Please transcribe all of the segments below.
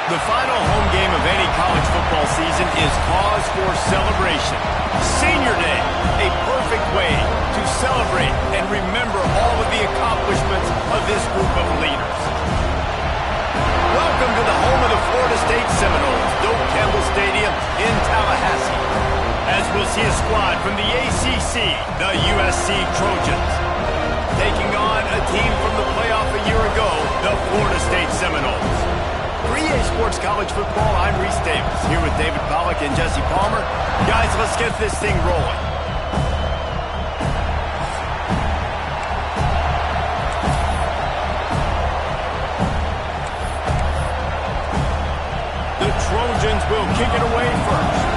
The final home game of any college football season is cause for celebration. Senior Day, a perfect way to celebrate and remember all of the accomplishments of this group of leaders. Welcome to the home of the Florida State Seminoles, Doak Campbell Stadium in Tallahassee, as we'll see a squad from the ACC, the USC Trojans, taking on a team from the playoff a year ago, the Florida State Seminoles. For EA Sports College Football, I'm Reese Davis, here with David Pollack and Jesse Palmer. Guys, let's get this thing rolling. The Trojans will kick it away first.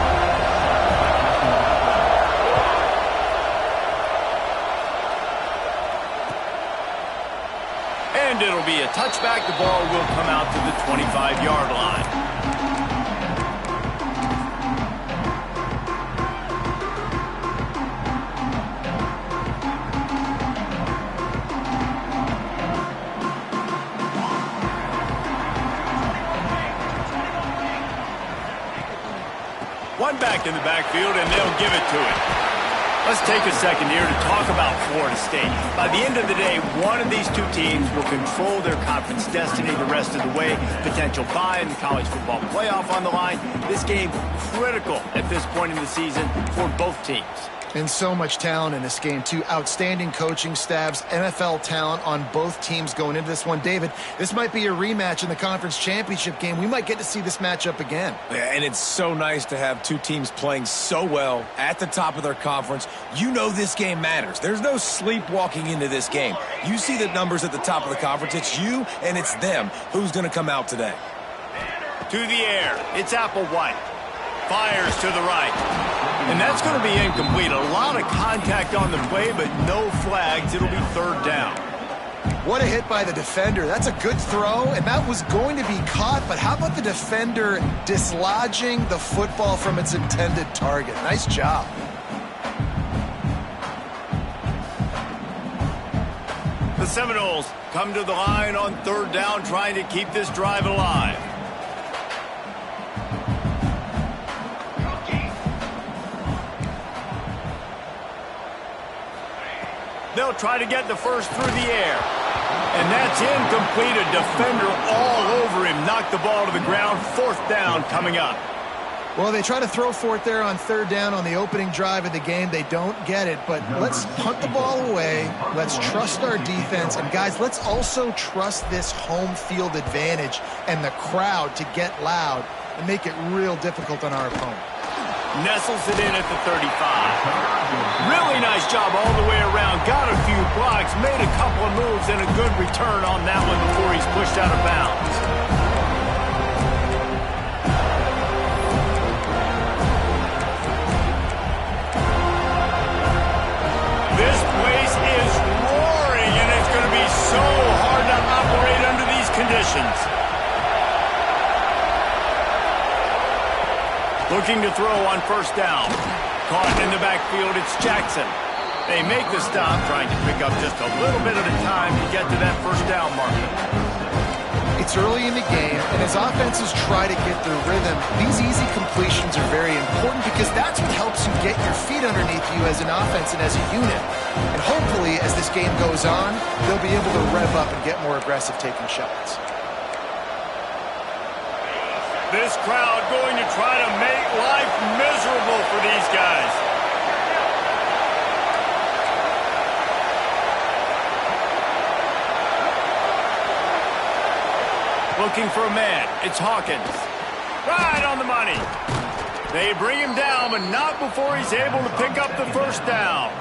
And it'll be a touchback. The ball will come out to the 25-yard line. One back in the backfield, and they'll give it to him. Let's take a second here to talk about Florida State. By the end of the day, one of these two teams will control their conference destiny the rest of the way. Potential bye in the college football playoff on the line. This game critical at this point in the season for both teams. And so much talent in this game, too. Outstanding coaching staffs, NFL talent on both teams going into this one. David, this might be a rematch in the conference championship game. We might get to see this matchup again. Yeah, and it's so nice to have two teams playing so well at the top of their conference. You know this game matters. There's no sleepwalking into this game. You see the numbers at the top of the conference. It's you and it's them. Who's going to come out today? To the air. It's Applewhite. Fires to the right. And that's going to be incomplete. A lot of contact on the play, but no flags. It'll be third down. What a hit by the defender. That's a good throw, and that was going to be caught, but how about the defender dislodging the football from its intended target? Nice job. The Seminoles come to the line on third down, trying to keep this drive alive. They'll try to get the first through the air. And that's incomplete. A defender all over him. Knocked the ball to the ground. Fourth down coming up. Well, they try to throw for it there on third down on the opening drive of the game. They don't get it, but let's punt the ball away. Let's trust our defense. And, guys, let's also trust this home field advantage and the crowd to get loud and make it real difficult on our opponent. Nestles it in at the 35. Really nice job all the way around. Got a few blocks, made a couple of moves, and a good return on that one before he's pushed out of bounds. This place is roaring, and it's going to be so hard to operate under these conditions. Looking to throw on first down. Caught in the backfield, it's Jackson. They make the stop, trying to pick up just a little bit at a time to get to that first down marker. It's early in the game, and as offenses try to get their rhythm, these easy completions are very important because that's what helps you get your feet underneath you as an offense and as a unit. And hopefully, as this game goes on, they'll be able to rev up and get more aggressive taking shots. This crowd going to try to make life miserable for these guys. Looking for a man. It's Hawkins. Right on the money. They bring him down, but not before he's able to pick up the first down.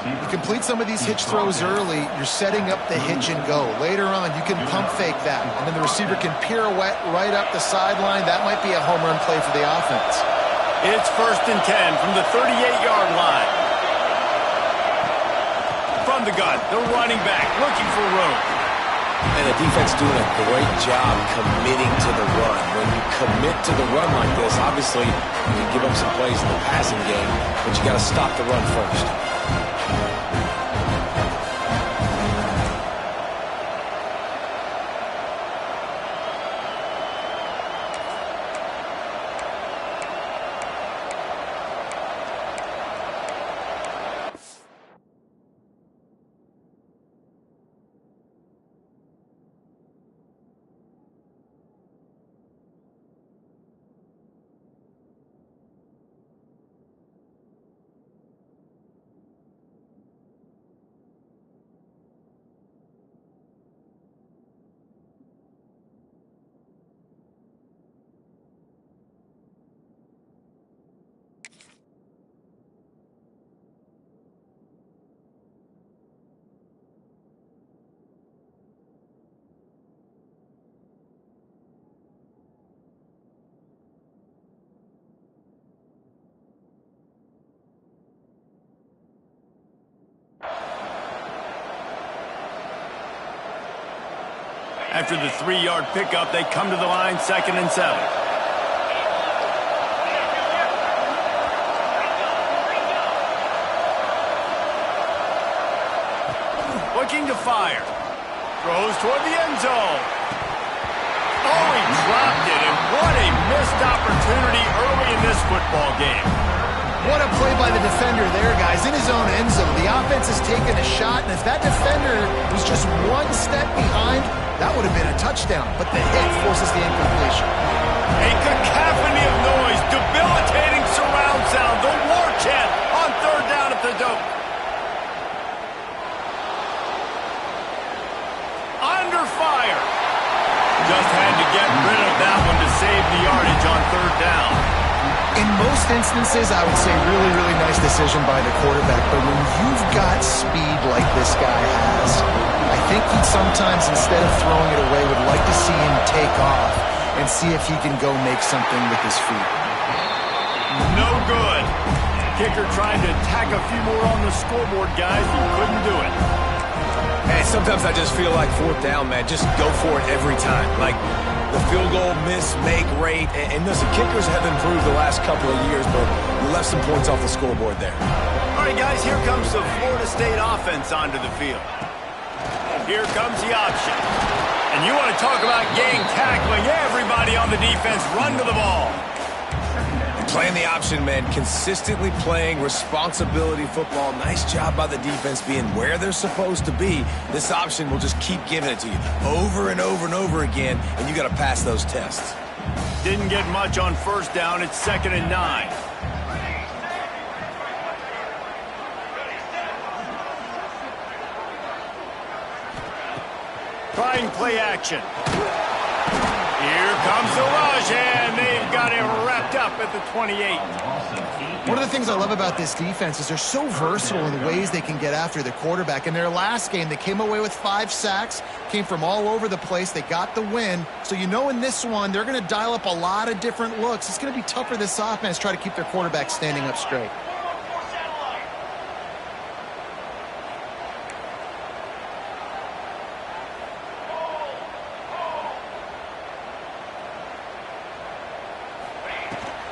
You complete some of these hitch throws early, you're setting up the hitch and go. Later on, you can pump fake that, and then the receiver can pirouette right up the sideline. That might be a home run play for the offense. It's 1st and 10 from the 38-yard line. From the gun, the running back looking for room. And the defense doing a great job committing to the run. When you commit to the run like this, obviously you give up some plays in the passing game, but you got to stop the run first. After the 3-yard pickup, they come to the line, 2nd and 7. Looking to fire. Throws toward the end zone. Oh, he dropped it, and what a missed opportunity early in this football game. What a play by the defender there, guys, in his own end zone. The offense has taken a shot, and if that defender was just one step behind, that would have been a touchdown, but the hit forces the incompletion. A cacophony of noise, debilitating surround sound, the war chant on 3rd down at the dope. Under fire. Just had to get rid of that one to save the yardage on 3rd down. In most instances, I would say really, really nice decision by the quarterback, but when you've got speed like this guy has, I think he sometimes, instead of throwing it away, would like to see him take off and see if he can go make something with his feet. No good. Kicker trying to tack a few more on the scoreboard, guys, but couldn't do it. Hey, sometimes I just feel like 4th down, man. Just go for it every time. Like the field goal miss-make rate. And listen, kickers have improved the last couple of years, but you left some points off the scoreboard there. All right, guys, here comes the Florida State offense onto the field. Here comes the option. And you want to talk about gang tackling. Everybody on the defense run to the ball. Playing the option, man. Consistently playing responsibility football. Nice job by the defense being where they're supposed to be. This option will just keep giving it to you over and over and over again, and you got to pass those tests. Didn't get much on 1st down. It's 2nd and 9. Trying play action. Here comes the rush, and they've got it wrapped up at the 28. One of the things I love about this defense is they're so versatile in the ways they can get after the quarterback. In their last game, they came away with 5 sacks, came from all over the place. They got the win. So you know in this one, they're going to dial up a lot of different looks. It's going to be tough for this offense to try to keep their quarterback standing up straight.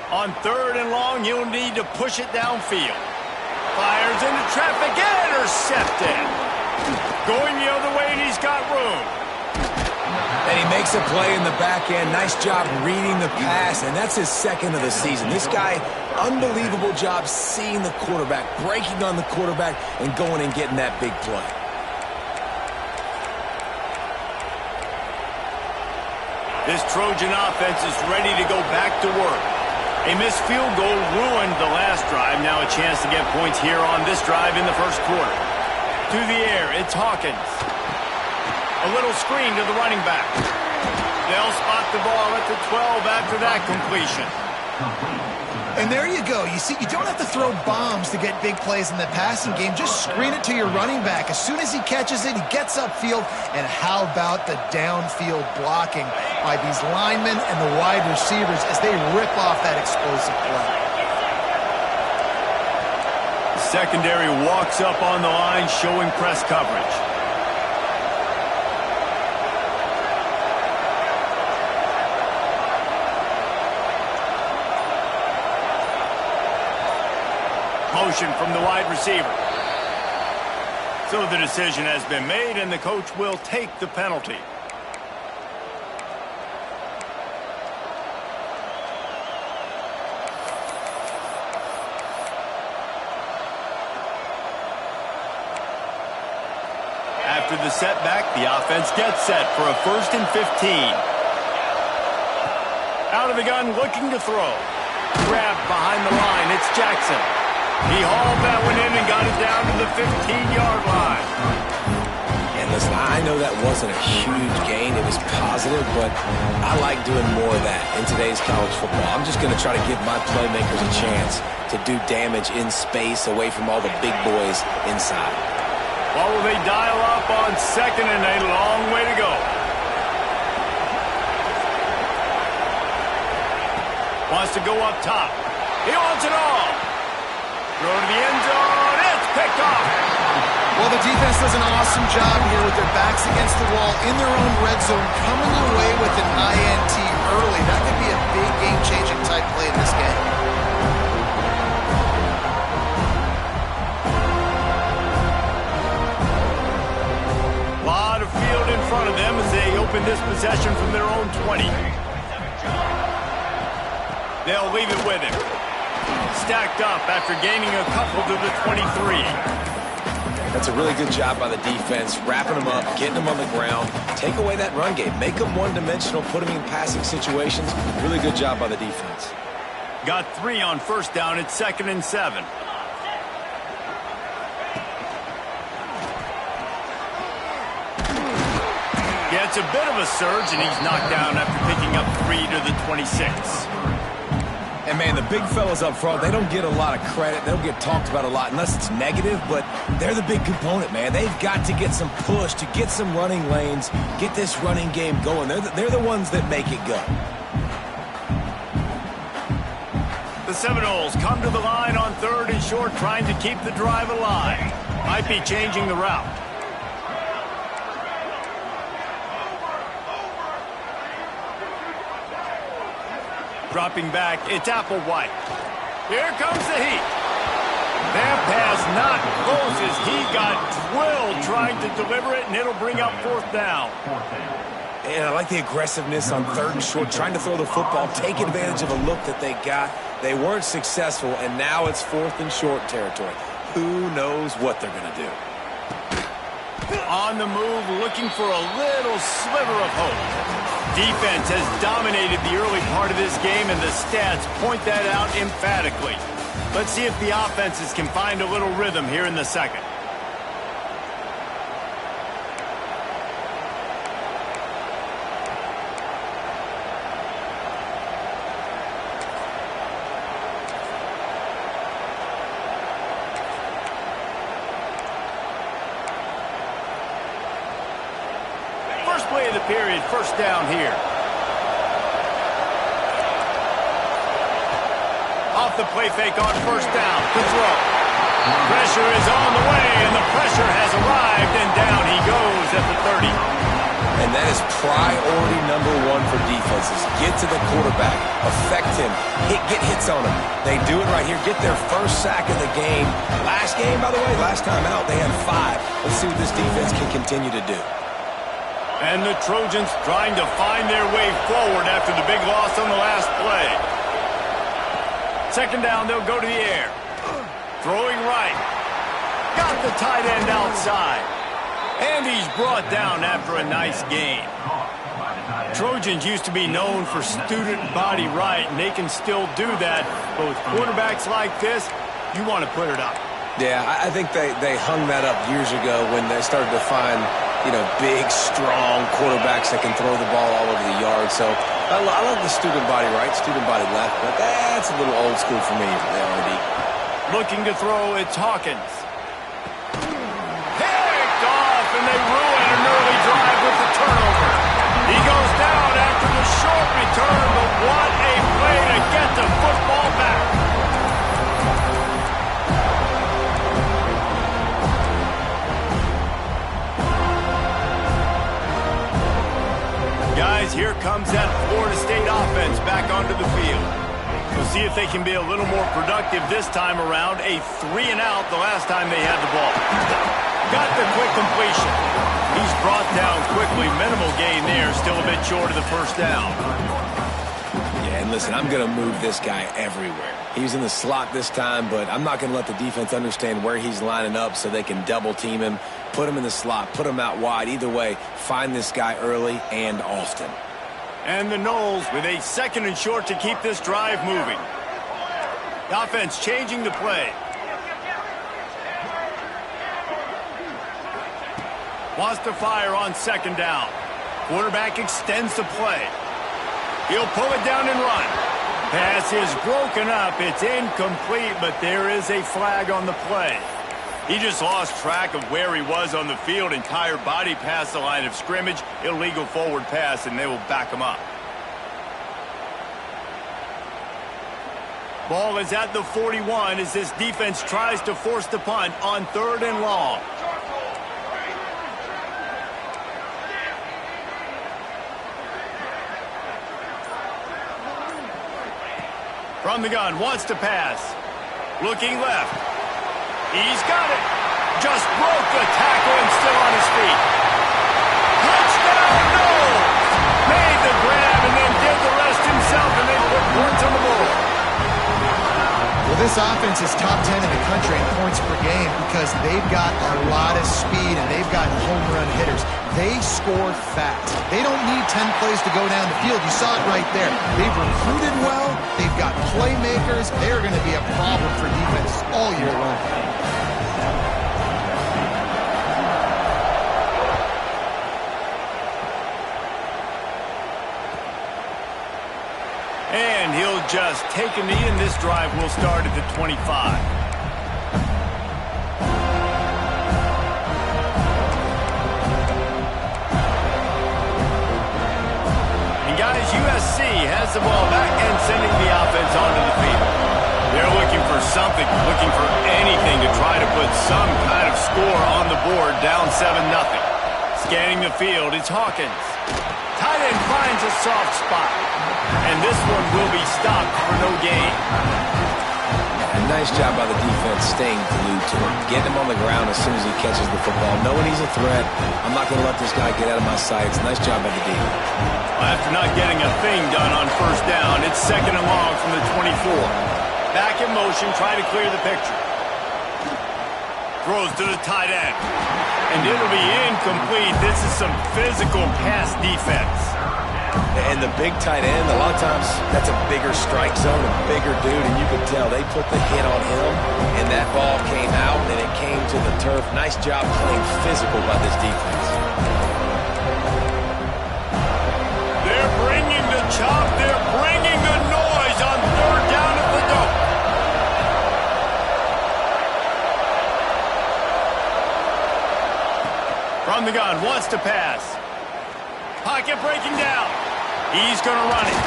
On 3rd and long, he'll need to push it downfield. Fires into traffic, intercepted. Going the other way, and he's got room. And he makes a play in the back end. Nice job reading the pass, and that's his 2nd of the season. This guy, unbelievable job seeing the quarterback, breaking on the quarterback, and going and getting that big play. This Trojan offense is ready to go back to work. A missed field goal ruined the last drive. Now a chance to get points here on this drive in the 1st quarter. To the air, it's Hawkins. A little screen to the running back. They'll spot the ball at the 12 after that completion. And there you go. You see, you don't have to throw bombs to get big plays in the passing game. Just screen it to your running back. As soon as he catches it, he gets upfield. And how about the downfield blocking by these linemen and the wide receivers as they rip off that explosive play. Secondary walks up on the line, showing press coverage. Motion from the wide receiver. So the decision has been made, and the coach will take the penalty. After the setback, the offense gets set for a 1st and 15. Out of the gun, looking to throw. Grabbed behind the line, it's Jackson. He hauled that one in and got it down to the 15-yard line. And listen, I know that wasn't a huge gain. It was positive, but I like doing more of that in today's college football. I'm just going to try to give my playmakers a chance to do damage in space away from all the big boys inside. Well, will they dial up on 2nd and a long way to go? Wants to go up top. He wants it all. Throw to the end zone. It's picked off. Well, the defense does an awesome job here with their backs against the wall in their own red zone, coming away with an INT early. That could be a big game-changing type play in this game. A lot of field in front of them as they open this possession from their own 20. They'll leave it with him. Stacked up after gaining a couple to the 23. That's a really good job by the defense, wrapping them up, getting them on the ground. Take away that run game. Make them one-dimensional, put them in passing situations. Really good job by the defense. Got 3 on first down. It's 2nd and 7. Gets a bit of a surge, and he's knocked down after picking up 3 to the 26. And, man, the big fellas up front, they don't get a lot of credit. They don't get talked about a lot unless it's negative, but they're the big component, man. They've got to get some push, to get some running lanes, get this running game going. They're the ones that make it go. The Seminoles come to the line on 3rd and short, trying to keep the drive alive. Might be changing the route. Dropping back, it's Applewhite. Here comes the heat. That pass not close as he got drilled trying to deliver it, and it'll bring up 4th down. And I like the aggressiveness on 3rd and short, trying to throw the football, take advantage of a look that they got. They weren't successful, and now it's 4th and short territory. Who knows what they're going to do? On the move, looking for a little sliver of hope. Defense has dominated the early part of this game, and the stats point that out emphatically. Let's see if the offenses can find a little rhythm here in the second. First play of the period, first down here. Off the play fake on first down, the throw. Pressure is on the way, and the pressure has arrived, and down he goes at the 30. And that is priority #1 for defenses. Get to the quarterback, affect him, get hits on him. They do it right here, get their first sack of the game. Last game, by the way, last time out, they had 5. Let's see what this defense can continue to do. And the Trojans trying to find their way forward after the big loss on the last play. 2nd down, they'll go to the air. Throwing right. Got the tight end outside. And he's brought down after a nice gain. Trojans used to be known for student body right, and they can still do that. But with quarterbacks like this, you want to put it up. Yeah, I think they hung that up years ago when they started to find, big, strong quarterbacks that can throw the ball all over the yard. So I love the student body right, student body left, but that's a little old school for me, the RD. Looking to throw, it's Hawkins. Picked off, and they ruin an early drive with the turnover. He goes down after the short return, but what a play to get the football back. Guys, here comes that Florida State offense back onto the field. We'll see if they can be a little more productive this time around. A 3-and-out the last time they had the ball. Got the quick completion. He's brought down quickly. Minimal gain there. Still a bit short of the first down. Yeah, and listen, I'm going to move this guy everywhere. He's in the slot this time, but I'm not going to let the defense understand where he's lining up so they can double team him, put him in the slot, put him out wide. Either way, find this guy early and often. And the Noles with a 2nd and short to keep this drive moving. The offense changing the play. Wants to fire on 2nd down. Quarterback extends the play. He'll pull it down and run. Pass is broken up. It's incomplete, but there is a flag on the play. He just lost track of where he was on the field. Entire body past the line of scrimmage. Illegal forward pass, and they will back him up. Ball is at the 41 as this defense tries to force the punt on 3rd and long. From the gun, wants to pass. Looking left. He's got it. Just broke the tackle and still on his feet. Touchdown, Knowles! Made the grab and then did the rest himself, and they put points on the board. Well, this offense is top 10 in the country in points per game because they've got a lot of speed and they've got home run hitters. They score fast. They don't need 10 plays to go down the field. You saw it right there. They've recruited well. They've got playmakers. They're going to be a problem for defense all year long. And he'll just take a knee, and this drive will start at the 25. And guys, USC has the ball back and sending the offense onto the field. They're looking for something, looking for anything to try to put some kind of score on the board, down 7-0. Scanning the field, it's Hawkins. Tight end finds a soft spot. And this one will be stopped for no gain. A nice job by the defense staying glued to him. Getting him on the ground as soon as he catches the football. Knowing he's a threat, I'm not going to let this guy get out of my sights. Nice job by the defense. Well, after not getting a thing done on first down, it's 2nd and long from the 24. Back in motion, trying to clear the picture. Throws to the tight end. And it'll be incomplete. This is some physical pass defense. And the big tight end, a lot of times that's a bigger strike zone, a bigger dude, and you can tell they put the hit on him, and that ball came out, and it came to the turf. Nice job playing physical by this defense. They're bringing the chop. They're bringing the noise on 3rd down at the dope. From the gun, wants to pass. Pocket breaking down. He's going to run it.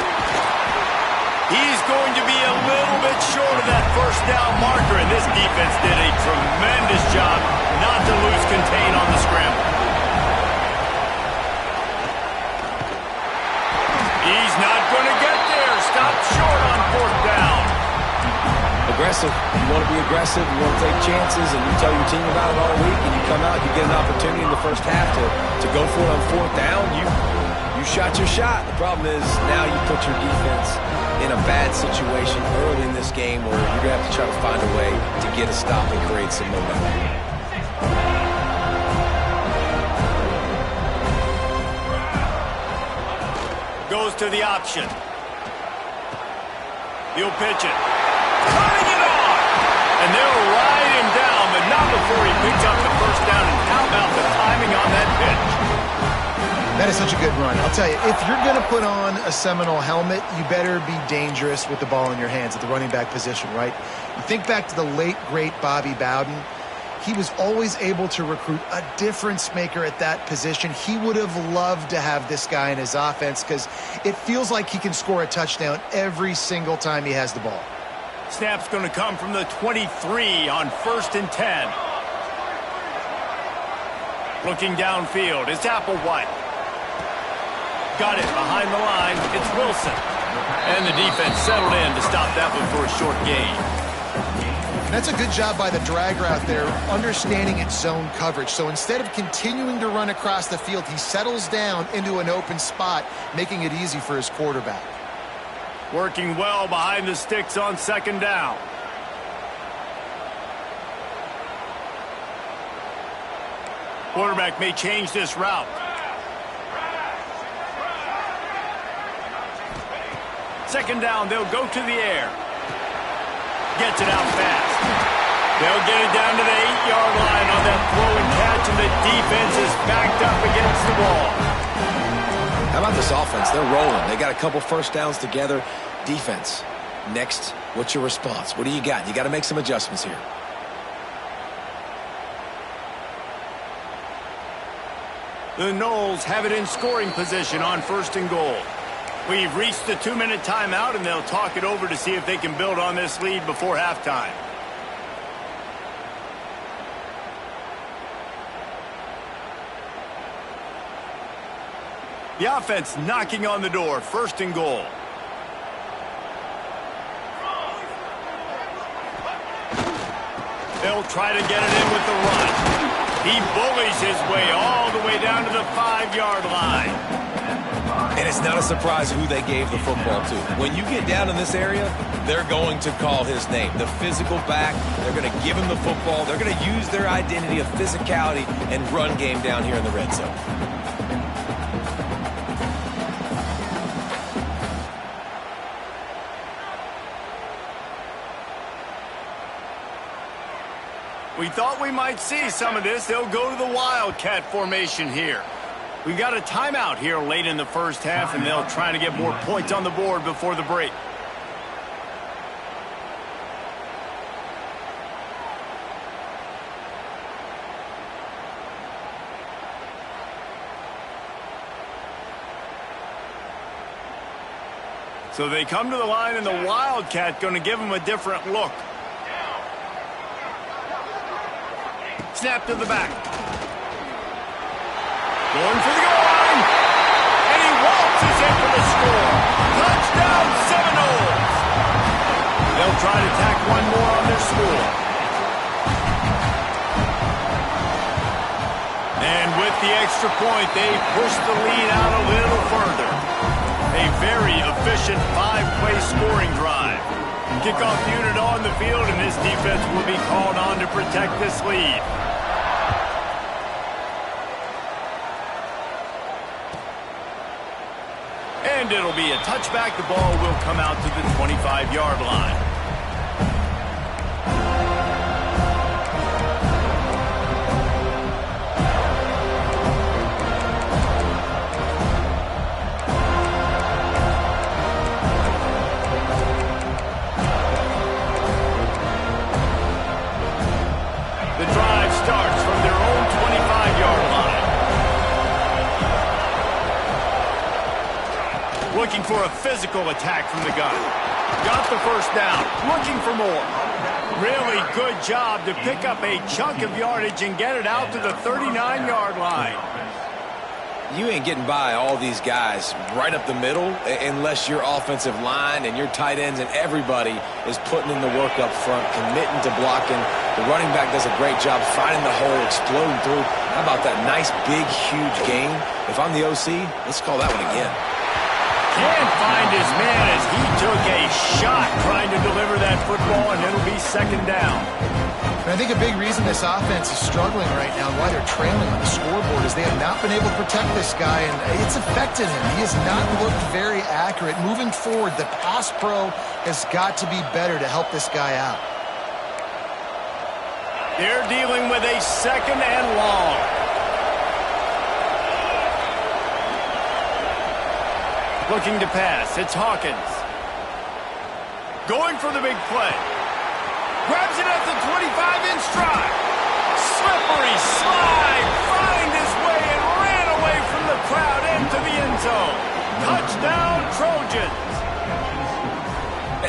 He's going to be a little bit short of that first down marker, and this defense did a tremendous job not to lose contain on the scramble. He's not going to get there. Stopped short on 4th down. Aggressive. You want to be aggressive. You want to take chances, and you tell your team about it all week, and you come out, you get an opportunity in the first half to go for it on 4th down. You shot your shot. The problem is now you put your defense in a bad situation early in this game where you're going to have to try to find a way to get a stop and create some momentum. Goes to the option. He'll pitch it. Cutting it off! And they'll ride him down, but not before he picks up the first down. And how about the timing on that pitch? That is such a good run. I'll tell you, if you're going to put on a Seminole helmet, you better be dangerous with the ball in your hands at the running back position, right? You think back to the late, great Bobby Bowden. He was always able to recruit a difference maker at that position. He would have loved to have this guy in his offense because it feels like he can score a touchdown every single time he has the ball. Snap's going to come from the 23 on 1st and 10. Looking downfield, it's Applewhite. Got it behind the line. It's Wilson. And the defense settled in to stop that one for a short gain. That's a good job by the drag route there, understanding its zone coverage. So instead of continuing to run across the field, he settles down into an open spot, making it easy for his quarterback. Working well behind the sticks on 2nd down. Quarterback may change this route. Second down, they'll go to the air. Gets it out fast. They'll get it down to the 8-yard line on that throw and catch, and the defense is backed up against the wall. How about this offense? They're rolling. They got a couple first downs together. Defense, next, what's your response? What do you got? You got to make some adjustments here. The Noles have it in scoring position on 1st and goal. We've reached the 2-minute timeout, and they'll talk it over to see if they can build on this lead before halftime. The offense knocking on the door, 1st and goal. They'll try to get it in with the run. He bullies his way all the way down to the 5-yard line. And it's not a surprise who they gave the football to. When you get down in this area, they're going to call his name. The physical back, they're going to give him the football. They're going to use their identity of physicality and run game down here in the red zone. We thought we might see some of this. They'll go to the Wildcat formation here. We got a timeout here late in the first half, and they'll try to get more points on the board before the break. So they come to the line, and the Wildcat going to give them a different look. Snap to the back. Going for the goal line. And he waltzes in for the score. Touchdown Seminoles. They'll try to tack one more on their score. And with the extra point, they push the lead out a little further. A very efficient 5-play scoring drive. Kickoff unit on the field, and this defense will be called on to protect this lead. And it'll be a touchback. The ball will come out to the 25-yard line. The drive starts from their own 25-yard line. Looking for a physical attack from the gun. Got the first down. Looking for more. Really good job to pick up a chunk of yardage and get it out to the 39-yard line. You ain't getting by all these guys right up the middle unless your offensive line and your tight ends and everybody is putting in the work up front, committing to blocking. The running back does a great job finding the hole, exploding through. How about that nice, big, huge gain? If I'm the OC, let's call that one again. Can't find his man as he took a shot trying to deliver that football, and it'll be second down. And I think a big reason this offense is struggling right now and why they're trailing on the scoreboard is they have not been able to protect this guy, and it's affected him. He has not looked very accurate. Moving forward, the pass pro has got to be better to help this guy out. They're dealing with a second and long. Looking to pass. It's Hawkins. Going for the big play. Grabs it at the 25 in stride. Slippery slide. Find his way and ran away from the crowd into the end zone. Touchdown Trojans.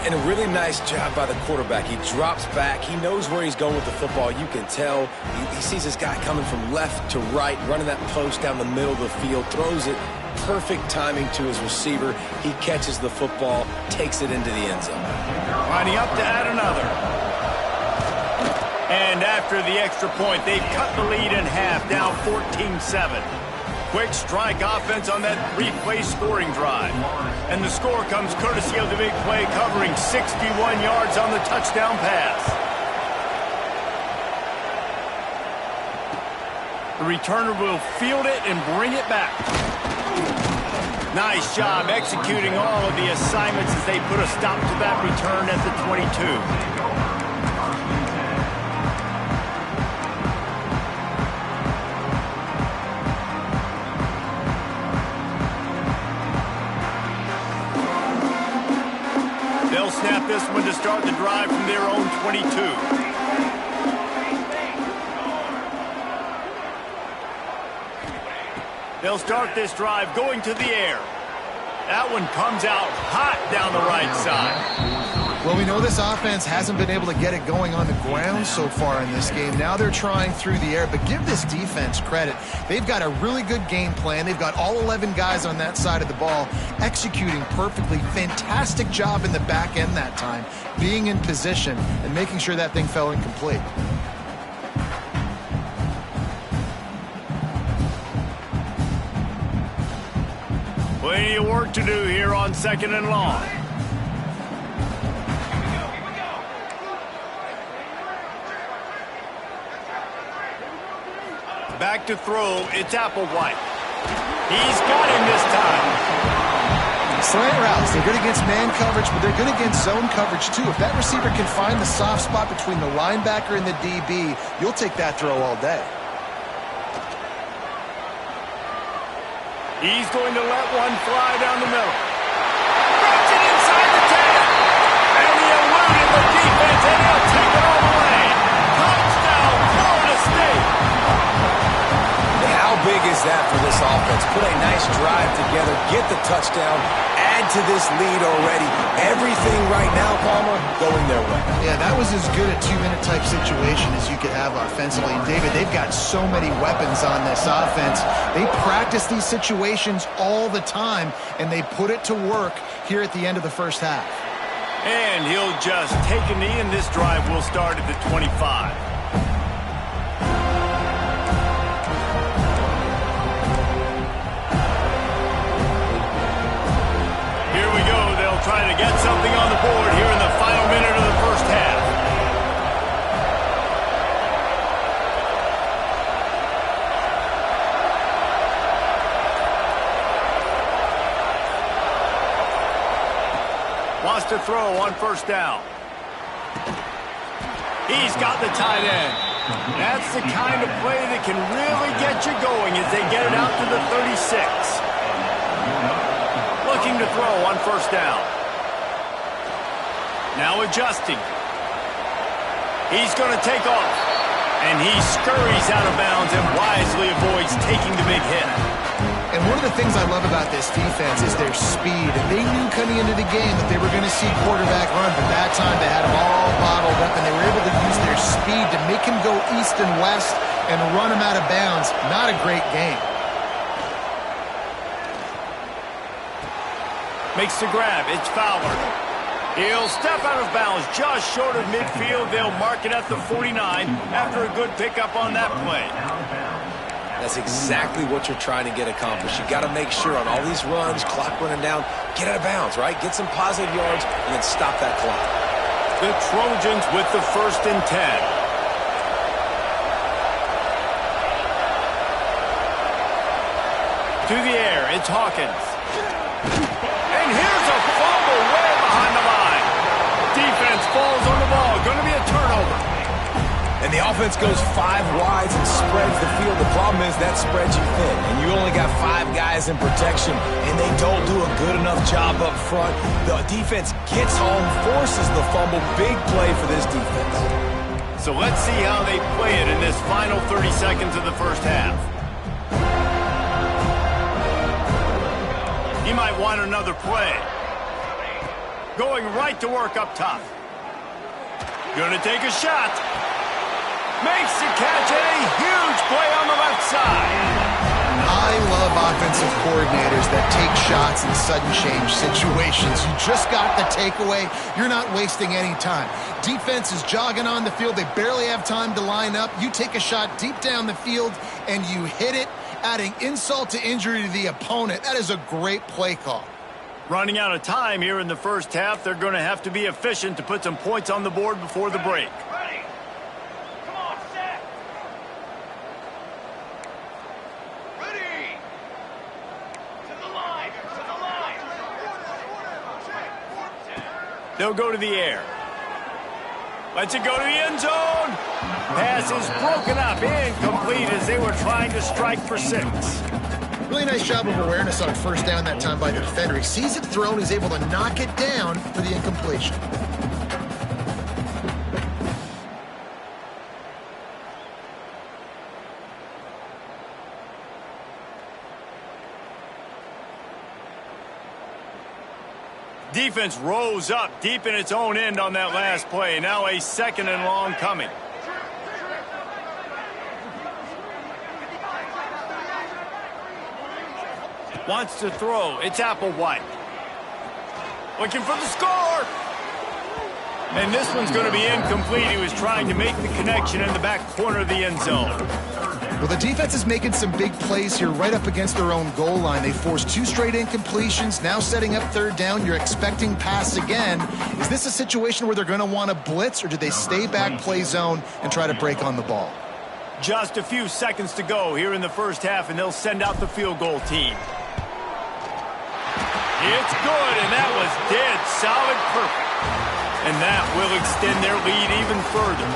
And a really nice job by the quarterback. He drops back. He knows where he's going with the football. You can tell. He sees this guy coming from left to right, running that post down the middle of the field, throws it. Perfect timing to his receiver. He catches the football, takes it into the end zone. Lining up to add another. And after the extra point, they've cut the lead in half, down 14-7. Quick strike offense on that 3-play scoring drive. And the score comes courtesy of the big play, covering 61 yards on the touchdown pass. The returner will field it and bring it back. Nice job executing all of the assignments as they put a stop to that return at the 22. They'll snap this one to start the drive from their own 22. They'll start this drive going to the air. That one comes out hot down the right side. Well, we know this offense hasn't been able to get it going on the ground so far in this game. Now they're trying through the air, but give this defense credit. They've got a really good game plan. They've got all 11 guys on that side of the ball executing perfectly. Fantastic job in the back end that time, being in position and making sure that thing fell incomplete. Plenty of work to do here on 2nd and long. Back to throw, it's Applewhite. He's got him this time. Slant routes, they're good against man coverage, but they're good against zone coverage too. If that receiver can find the soft spot between the linebacker and the DB, you'll take that throw all day. He's going to let one fly down the middle. Drops it inside the 10. And he eluded the defense, and he'll take it all the way. Touchdown, Florida State. How big is that for this offense? Put a nice drive together, get the touchdown, add to this lead already. Everything right now, Palmer, going their way. Yeah, that was as good a 2-minute type situation as you could have offensively. And David, they've got so many weapons on this offense. They practice these situations all the time, and they put it to work here at the end of the first half. And he'll just take a knee, and this drive will start at the 25. Trying to get something on the board here in the final minute of the first half. Wants to throw on first down. He's got the tight end. That's the kind of play that can really get you going as they get it out to the 36. Looking to throw on first down. Now adjusting. He's going to take off. And he scurries out of bounds and wisely avoids taking the big hit. And one of the things I love about this defense is their speed. And they knew coming into the game that they were going to see quarterback run, but that time they had him all bottled up, and they were able to use their speed to make him go east and west and run him out of bounds. Not a great game. Makes the grab. It's Fowler. He'll step out of bounds just short of midfield. They'll mark it at the 49 after a good pickup on that play. That's exactly what you're trying to get accomplished. You got to make sure on all these runs, clock running down, get out of bounds, right? Get some positive yards and then stop that clock. The Trojans with the 1st and 10. To the air, it's Hawkins. And here's a fumble way behind the line. Defense falls on the ball. Going to be a turnover. And the offense goes 5 wides and spreads the field. The problem is that spreads you thin, and you only got 5 guys in protection, and they don't do a good enough job up front. The defense gets home, forces the fumble. Big play for this defense. So let's see how they play it in this final 30 seconds of the first half. He might want another play. Going right to work up top. Gonna take a shot. Makes the catch, and a huge play on the left side. I love offensive coordinators that take shots in sudden change situations. You just got the takeaway. You're not wasting any time. Defense is jogging on the field. They barely have time to line up. You take a shot deep down the field, and you hit it, adding insult to injury to the opponent. That is a great play call. Running out of time here in the first half. They're going to have to be efficient to put some points on the board before the break. They'll go to the air. Lets it go to the end zone. Pass is broken up, incomplete as they were trying to strike for 6. Really nice job of awareness on first down that time by the defender. He sees it thrown, he's able to knock it down for the incompletion. Defense rose up deep in its own end on that last play. Now a 2nd and long coming. Wants to throw. It's Applewhite. Looking for the score. And this one's going to be incomplete. He was trying to make the connection in the back corner of the end zone. Well, the defense is making some big plays here right up against their own goal line. They forced 2 straight incompletions, now setting up third down. You're expecting pass again. Is this a situation where they're going to want to blitz, or do they stay back, play zone, and try to break on the ball? Just a few seconds to go here in the first half, and they'll send out the field goal team. It's good, and that was dead solid perfect. And that will extend their lead even further.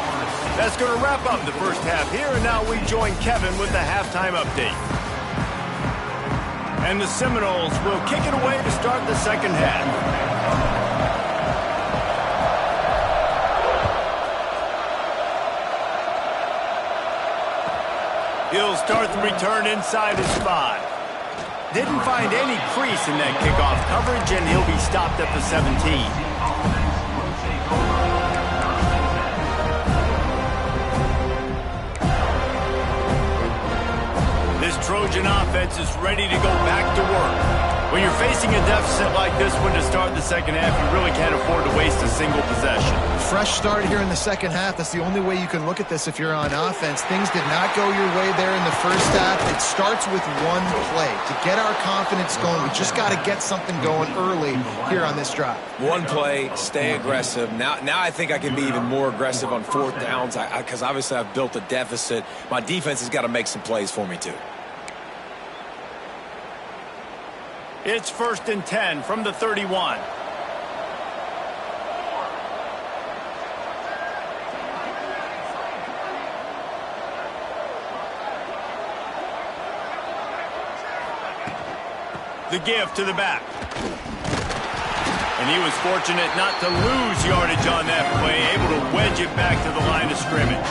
That's going to wrap up the first half here, and now we join Kevin with the halftime update. And the Seminoles will kick it away to start the second half. He'll start the return inside his 5. Didn't find any crease in that kickoff coverage, and he'll be stopped at the 17. This Trojan offense is ready to go back to work. When you're facing a deficit like this one to start the second half, you really can't afford to waste a single possession. Fresh start here in the second half. That's the only way you can look at this if you're on offense. Things did not go your way there in the first half. It starts with one play. To get our confidence going, we just got to get something going early here on this drive. One play, stay aggressive. Now I think I can be even more aggressive on 4th downs because obviously I've built a deficit. My defense has got to make some plays for me too. It's 1st and 10 from the 31. The give to the back. And he was fortunate not to lose yardage on that play, able to wedge it back to the line of scrimmage.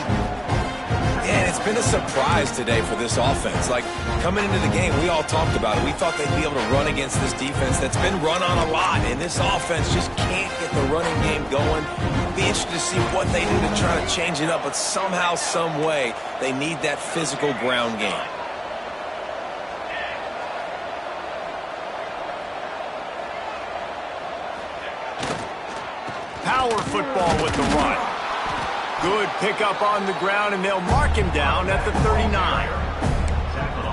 And it's been a surprise today for this offense. Like, coming into the game, we all talked about it. We thought they'd be able to run against this defense that's been run on a lot, and this offense just can't get the running game going. It'll be interesting to see what they do to try to change it up, but somehow, some way, they need that physical ground game. Power football with the run. Good pickup on the ground, and they'll mark him down at the 39.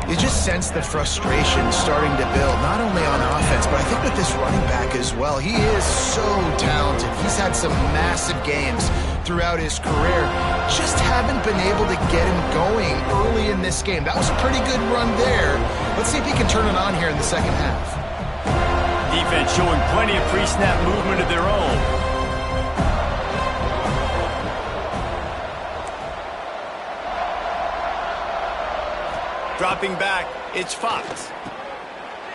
You just sense the frustration starting to build, not only on offense, but I think with this running back as well. He is so talented. He's had some massive games throughout his career. Just haven't been able to get him going early in this game. That was a pretty good run there. Let's see if he can turn it on here in the second half. Defense showing plenty of pre-snap movement of their own. Dropping back, it's Fox.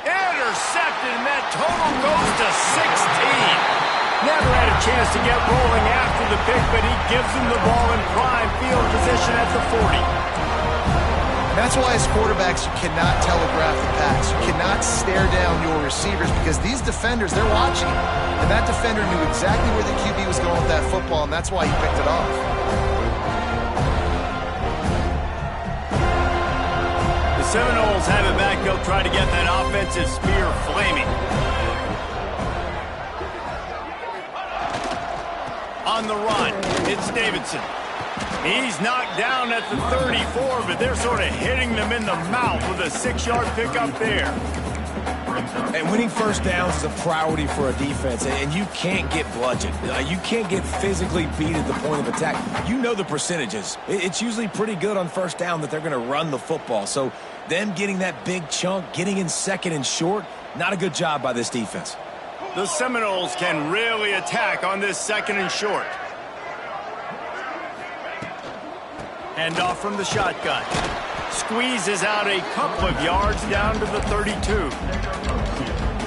Intercepted, and that total goes to 16. Never had a chance to get rolling after the pick, but he gives him the ball in prime field position at the 40. That's why as quarterbacks, you cannot telegraph the pass. You cannot stare down your receivers because these defenders, they're watching it. And that defender knew exactly where the QB was going with that football, and that's why he picked it off. Seminoles have it back. They'll try to get that offensive spear flaming. On the run, it's Davidson. He's knocked down at the 34, but they're sort of hitting them in the mouth with a 6-yard pickup there. And winning first downs is a priority for a defense, and you can't get bludgeoned. You can't get physically beat at the point of attack. You know the percentages. It's usually pretty good on first down that they're going to run the football. So them getting that big chunk, getting in 2nd and short, not a good job by this defense. The Seminoles can really attack on this 2nd and short. Handoff from the shotgun. Squeezes out a couple of yards down to the 32.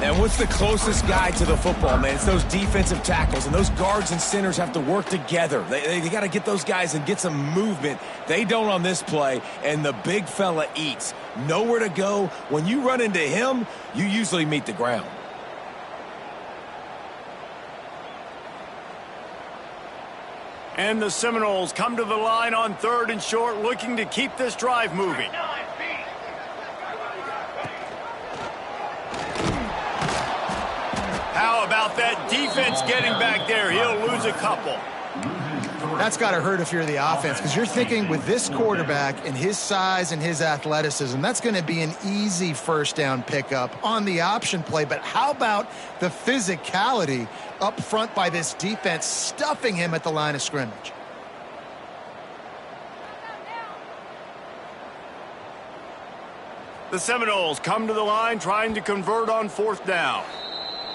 And what's the closest guy to the football, man? It's those defensive tackles, and those guards and centers have to work together. They got to get those guys and get some movement. They don't on this play, and the big fella eats. Nowhere to go. When you run into him, you usually meet the ground. And the Seminoles come to the line on 3rd and short, looking to keep this drive moving. How about that defense getting back there? He'll lose a couple. That's got to hurt if you're the offense, because you're thinking with this quarterback and his size and his athleticism, that's going to be an easy first down pickup on the option play. But how about the physicality up front by this defense, stuffing him at the line of scrimmage? The Seminoles come to the line trying to convert on 4th down.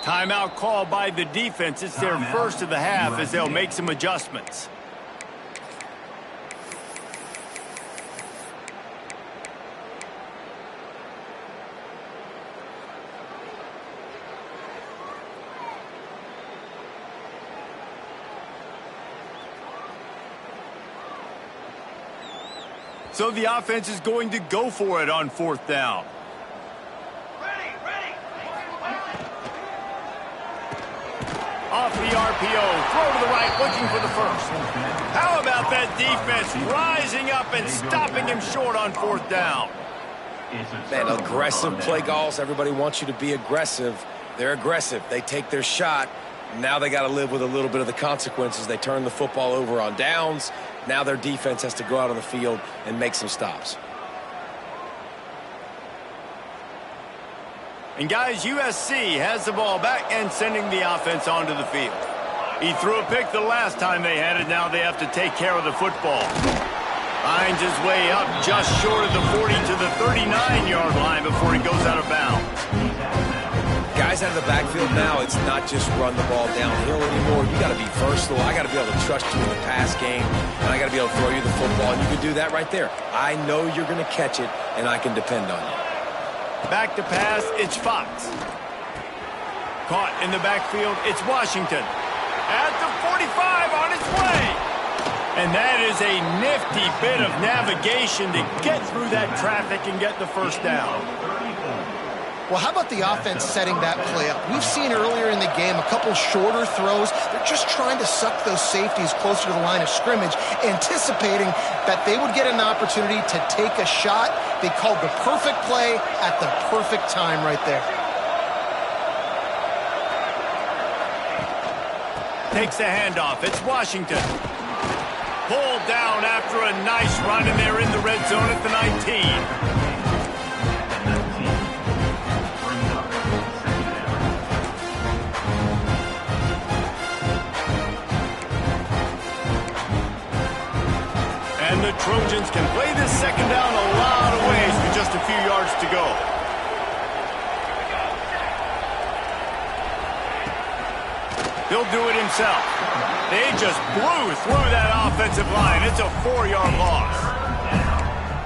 Timeout called by the defense. It's their first of the half as they'll make some adjustments. So the offense is going to go for it on 4th down. Off the RPO, throw to the right, looking for the first. How about that defense rising up and stopping him short on 4th down? Man, aggressive play calls. Everybody wants you to be aggressive. They're aggressive. They take their shot. Now they got to live with a little bit of the consequences. They turn the football over on downs. Now their defense has to go out on the field and make some stops. And guys, USC has the ball back and sending the offense onto the field. He threw a pick the last time they had it. Now they have to take care of the football. Finds his way up just short of the 40 to the 39-yard line before he goes out of bounds. Guys out of the backfield now, it's not just run the ball downhill anymore. You got to be versatile. I got to be able to trust you in the pass game, and I got to be able to throw you the football, and you can do that right there. I know you're going to catch it, and I can depend on you. Back to pass, it's Fox. Caught in the backfield, it's Washington. At the 45 on its way. And that is a nifty bit of navigation to get through that traffic and get the first down. Well, how about the offense setting that play up? We've seen earlier in the game a couple shorter throws. They're just trying to suck those safeties closer to the line of scrimmage, anticipating that they would get an opportunity to take a shot. They called the perfect play at the perfect time right there. Takes the handoff. It's Washington. Pulled down after a nice run, and they're in the red zone at the 19. And the Trojans can play this second down a lot of ways with just a few yards to go. He'll do it himself. They just blew through that offensive line. It's a 4-yard loss.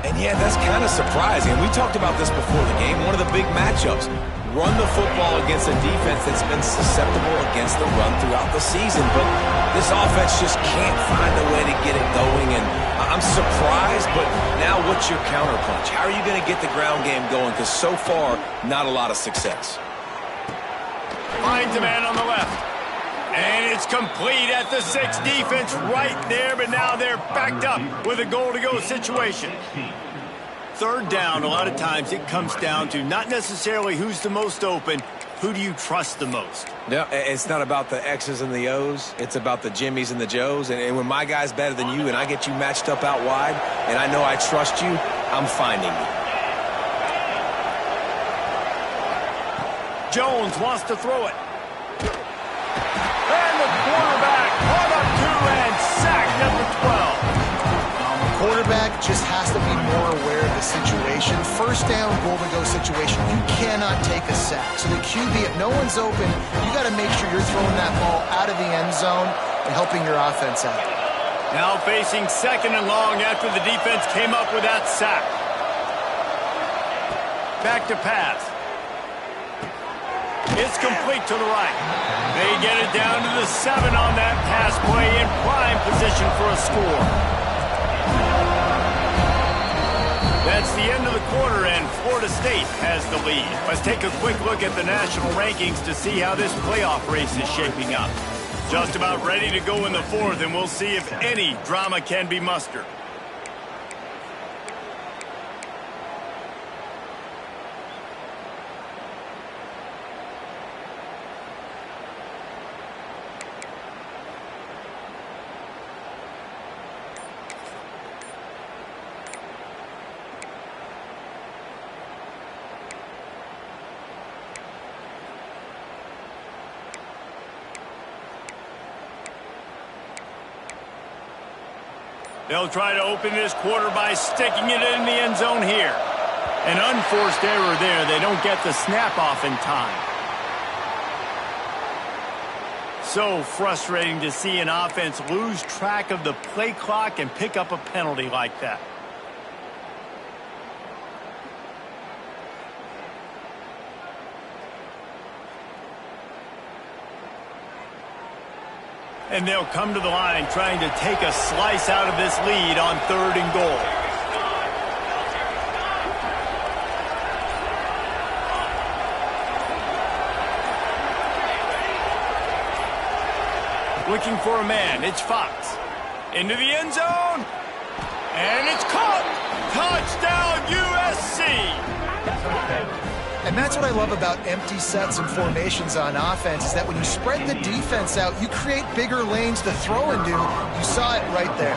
And yeah, that's kind of surprising. And we talked about this before the game. One of the big matchups. Run the football against a defense that's been susceptible against the run throughout the season. But this offense just can't find a way to get it going. And I'm surprised, but now what's your counterpunch? How are you going to get the ground game going? Because so far, not a lot of success. Finds a man on the left. And it's complete at the 6. Defense right there, but now they're backed up with a goal-to-go situation. 3rd down, a lot of times it comes down to not necessarily who's the most open, who do you trust the most? No, it's not about the X's and the O's. It's about the Jimmys and the Joes. And when my guy's better than you and I get you matched up out wide and I know I trust you, I'm finding you. Jones wants to throw it. And the quarterback caught up 2 and sacked number 12. Quarterback just has to be more aware of the situation. First down, goal-to-go situation. You cannot take a sack. So the QB, if no one's open, you got to make sure you're throwing that ball out of the end zone and helping your offense out. Now facing 2nd and long after the defense came up with that sack. Back to pass. It's complete to the right. They get it down to the 7 on that pass play in prime position for a score. That's the end of the quarter, and Florida State has the lead. Let's take a quick look at the national rankings to see how this playoff race is shaping up. Just about ready to go in the 4th, and we'll see if any drama can be mustered. They'll try to open this quarter by sticking it in the end zone here. An unforced error there. They don't get the snap off in time. So frustrating to see an offense lose track of the play clock and pick up a penalty like that. And they'll come to the line trying to take a slice out of this lead on 3rd and goal. Looking for a man. It's Fox. Into the end zone. And it's caught. Touchdown, USC. And that's what I love about empty sets and formations on offense, is that when you spread the defense out, you create bigger lanes to throw into. You saw it right there.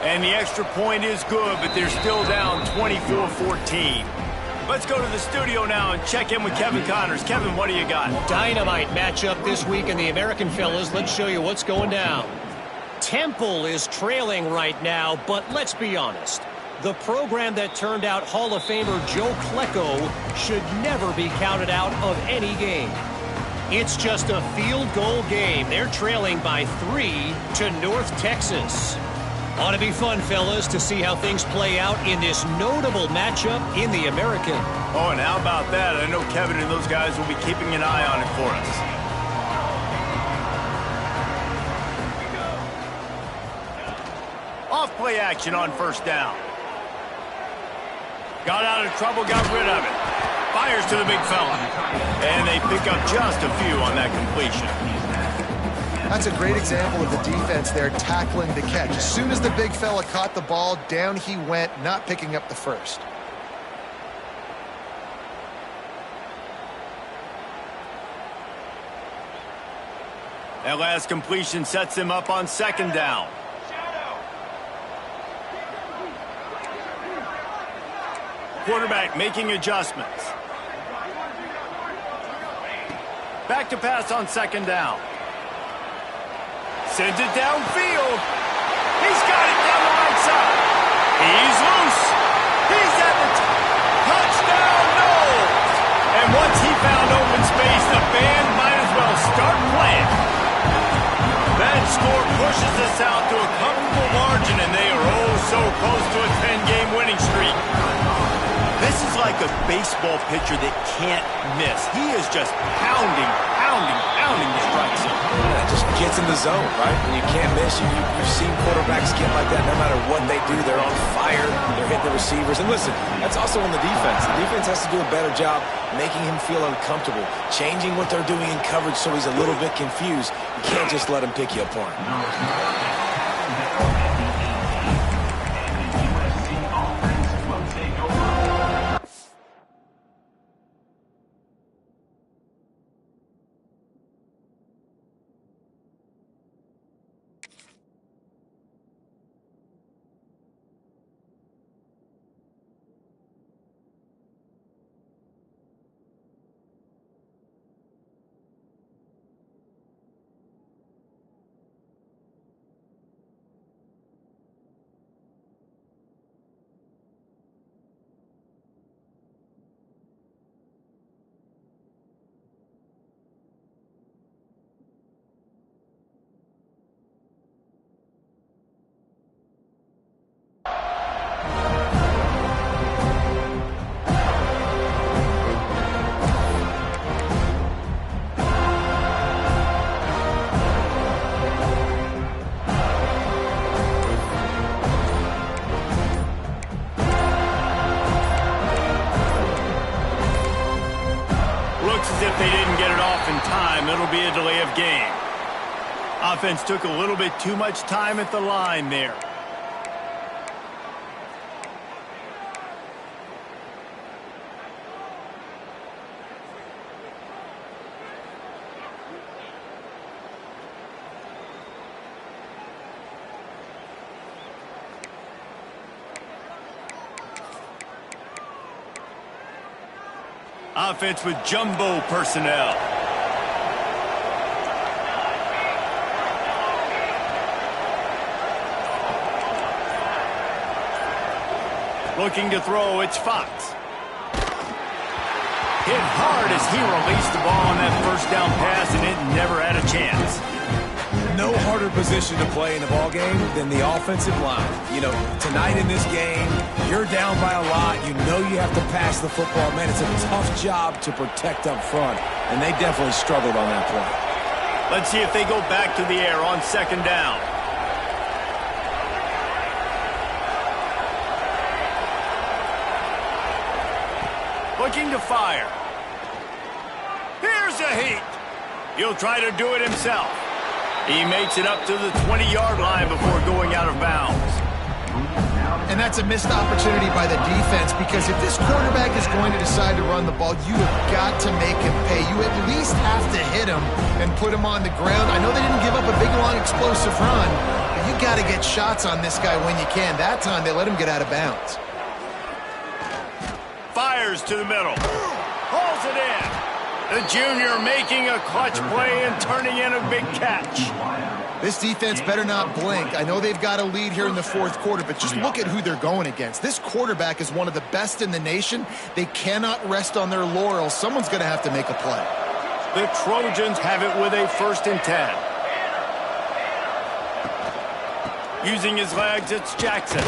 And the extra point is good, but they're still down 24-14. Let's go to the studio now and check in with Kevin Connors. Kevin, what do you got? Dynamite matchup this week in the American, fellas. Let's show you what's going down. Temple is trailing right now, but let's be honest. The program that turned out Hall of Famer Joe Klecko should never be counted out of any game. It's just a field goal game. They're trailing by 3 to North Texas. Ought to be fun, fellas, to see how things play out in this notable matchup in the American. Oh, and how about that? I know Kevin and those guys will be keeping an eye on it for us. Off play action on 1st down. Got out of trouble, got rid of it. Fires to the big fella. And they pick up just a few on that completion. That's a great example of the defense there tackling the catch. As soon as the big fella caught the ball, down he went, not picking up the first. That last completion sets him up on 2nd down. Quarterback making adjustments. Back to pass on 2nd down. Sends it downfield. He's got it down the right side. He's loose. He's at the touchdown, no! And once he found open space, the band might as well start playing. That score pushes us out to a comfortable margin, and they are oh so close to a 10-game winning streak. This is like a baseball pitcher that can't miss. He is just pounding the strike zone. Yeah, just gets in the zone, right? When you can't miss, you've seen quarterbacks get like that no matter what they do. They're on fire. They're hitting the receivers. And listen, that's also on the defense. The defense has to do a better job making him feel uncomfortable, changing what they're doing in coverage so he's a little bit confused. You can't just let him pick you apart. If they didn't get it off in time, it'll be a delay of game. Offense took a little bit too much time at the line there. Offense with jumbo personnel. Looking to throw, it's Fox. Hit hard as he released the ball on that first down pass, and it never had a chance. No harder position to play in a ball game than the offensive line. You know, tonight in this game, you're down by a lot. You know you have to pass the football. Man, it's a tough job to protect up front, and they definitely struggled on that play. Let's see if they go back to the air on second down. Looking to fire. Here's a heat. He'll try to do it himself. He makes it up to the 20-yard line before going out of bounds. And that's a missed opportunity by the defense, because if this quarterback is going to decide to run the ball, you have got to make him pay. You at least have to hit him and put him on the ground. I know they didn't give up a big, long, explosive run, but you got to get shots on this guy when you can. That time, they let him get out of bounds. Fires to the middle. Hauls it in. The junior making a clutch play and turning in a big catch. This defense better not blink. I know they've got a lead here in the fourth quarter, but just look at who they're going against. This quarterback is one of the best in the nation. They cannot rest on their laurels. Someone's going to have to make a play. The Trojans have it with a 1st and 10. Using his legs, it's Jackson.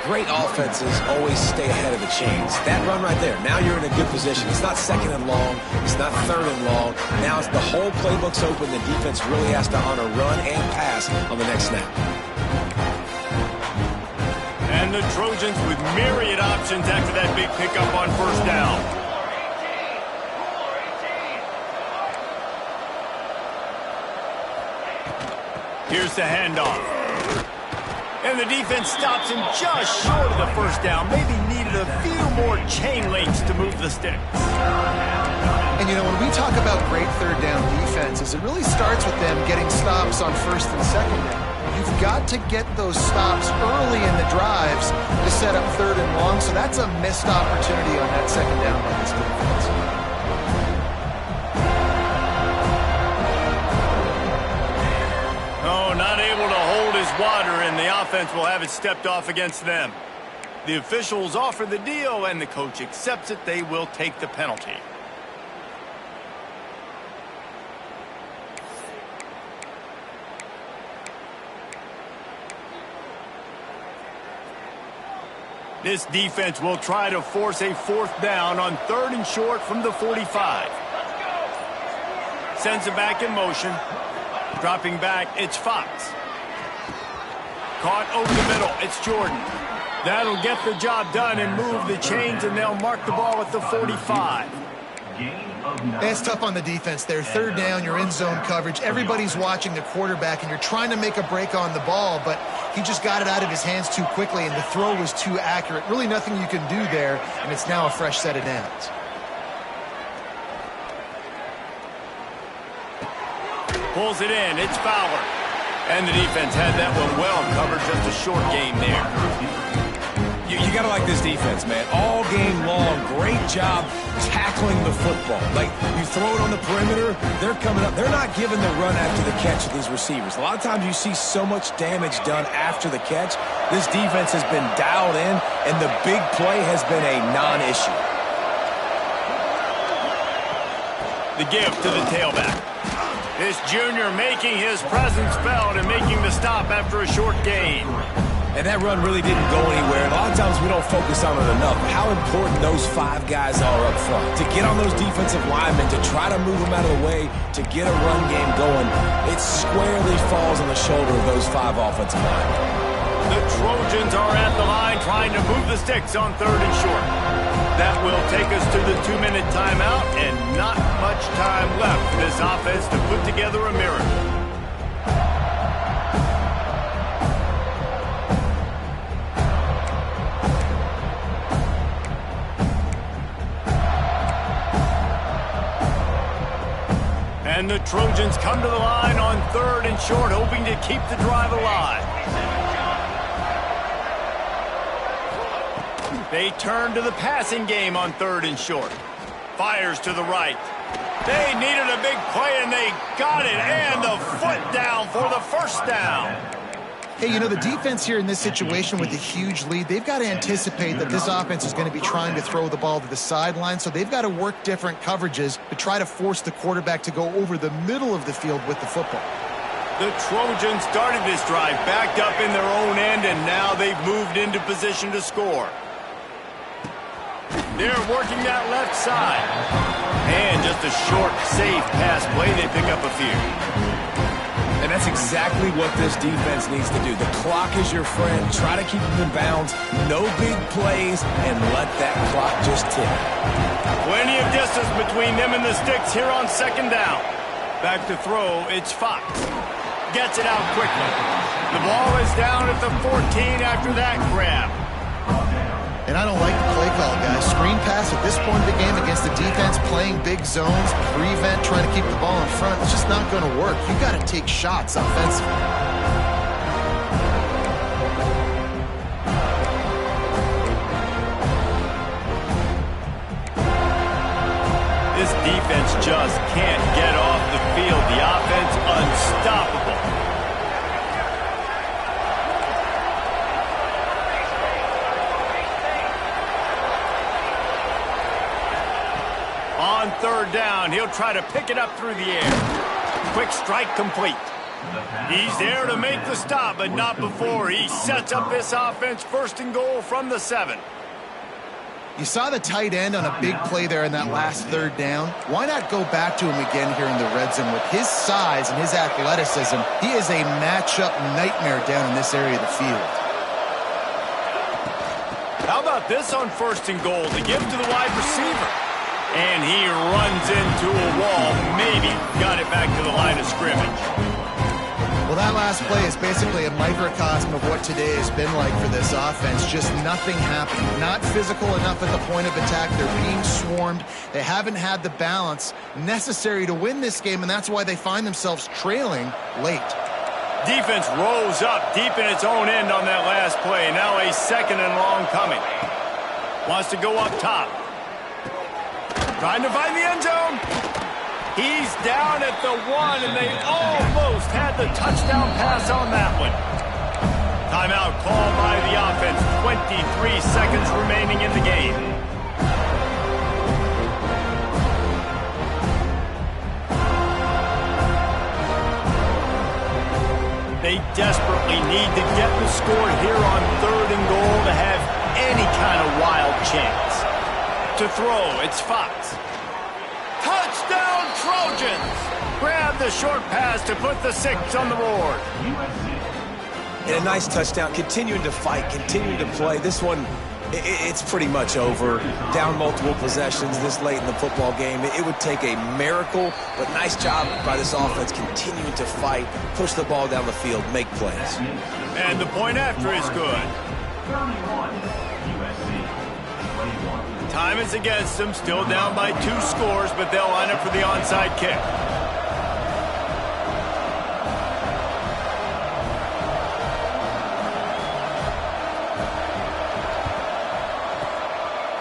Great offenses always stay ahead of the chains. That run right there, now you're in a good position. It's not 2nd and long. It's not 3rd and long. Now it's the whole playbook's open. The defense really has to honor run and pass on the next snap. And the Trojans with myriad options after that big pickup on 1st down. Here's the handoff. And the defense stops him just short of the 1st down. Maybe needed a few more chain links to move the sticks. And, you know, when we talk about great 3rd down defenses, it really starts with them getting stops on 1st and 2nd down. You've got to get those stops early in the drives to set up 3rd and long, so that's a missed opportunity on that 2nd down by this defense. Not able to hold his water, and the offense will have it stepped off against them. The officials offer the deal, and the coach accepts it. They will take the penalty. This defense will try to force a 4th down on 3rd and short from the 45. Sends it back in motion. Dropping back, it's Fox. Caught over the middle, it's Jordan. That'll get the job done and move the chains, and they'll mark the ball at the 45. It's tough on the defense there. 3rd down, you're in zone coverage. Everybody's watching the quarterback, and you're trying to make a break on the ball, but he just got it out of his hands too quickly, and the throw was too accurate. Really nothing you can do there, and it's now a fresh set of downs. Pulls it in, it's Fowler. And the defense had that one well covered, just a short game there. You got to like this defense, man. All game long, great job tackling the football. Like, you throw it on the perimeter, they're coming up. They're not giving the run after the catch to these receivers. A lot of times you see so much damage done after the catch. This defense has been dialed in, and the big play has been a non-issue. The give to the tailback. This junior making his presence felt and making the stop after a short gain. And that run really didn't go anywhere. And a lot of times we don't focus on it enough. How important those 5 guys are up front. To get on those defensive linemen, to try to move them out of the way, to get a run game going, it squarely falls on the shoulder of those 5 offensive linemen. The Trojans are at the line trying to move the sticks on 3rd and short. That will take us to the 2-minute timeout, and not much time left for this offense to put together a miracle. And the Trojans come to the line on 3rd and short, hoping to keep the drive alive. They turn to the passing game on 3rd and short. Fires to the right. They needed a big play, and they got it. And the foot down for the 1st down. Hey, you know, the defense here in this situation with a huge lead, they've got to anticipate that this offense is going to be trying to throw the ball to the sideline, so they've got to work different coverages to try to force the quarterback to go over the middle of the field with the football. The Trojans started this drive backed up in their own end, and now they've moved into position to score. They're working that left side. And just a short, safe pass play, they pick up a few. And that's exactly what this defense needs to do. The clock is your friend. Try to keep them in bounds. No big plays, and let that clock just tick. Plenty of distance between them and the sticks here on second down. Back to throw, it's Fox. Gets it out quickly. The ball is down at the 14 after that grab. And I don't like the play call, guys. Screen pass at this point of the game against the defense playing big zones, prevent, trying to keep the ball in front. It's just not going to work. You got to take shots offensively. This defense just can't get off the field. The offense unstoppable. On third down, he'll try to pick it up through the air. Quick strike complete. He's there to make the stop, but not before he sets up this offense first and goal from the 7. You saw the tight end on a big play there in that last third down. Why not go back to him again here in the red zone? With his size and his athleticism, he is a matchup nightmare down in this area of the field. How about this on first and goal? The give to the wide receiver. And he runs into a wall. Maybe got it back to the line of scrimmage. Well, that last play is basically a microcosm of what today has been like for this offense. Just nothing happening. Not physical enough at the point of attack. They're being swarmed. They haven't had the balance necessary to win this game, and that's why they find themselves trailing late. Defense rose up deep in its own end on that last play. Now a second and long coming. Wants to go up top. Trying to find the end zone. He's down at the 1, and they almost had the touchdown pass on that one. Timeout called by the offense. 23 seconds remaining in the game. They desperately need to get the score here on third and goal to have any kind of wild chance. To throw, it's Fox. Touchdown, Trojans! Grab the short pass to put the 6 on the board. And a nice touchdown, continuing to fight, continuing to play. This one, it's pretty much over. Down multiple possessions this late in the football game. It would take a miracle, but nice job by this offense continuing to fight, push the ball down the field, make plays. And the point after is good. Time is against them, still down by 2 scores, but they'll line up for the onside kick.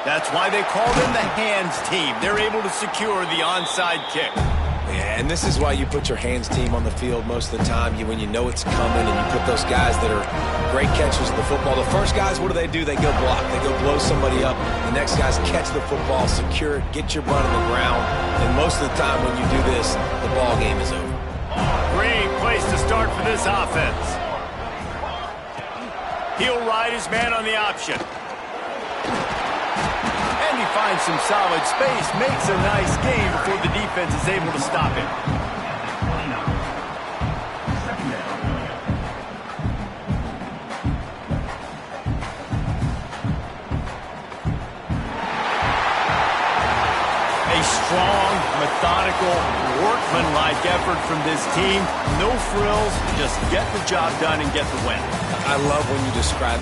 That's why they call them the hands team. They're able to secure the onside kick. Yeah, and this is why you put your hands team on the field most of the time. When you know it's coming, and you put those guys that are great catchers of the football. The first guys, what do? They go block. They go blow somebody up. The next guys catch the football, secure it, get your butt on the ground. And most of the time when you do this, the ball game is over. Great place to start for this offense. He'll ride his man on the option. And he finds some solid space, makes a nice gain before the defense is able to stop him. A strong, methodical, workmanlike effort from this team. No frills, just get the job done and get the win. I love when you describe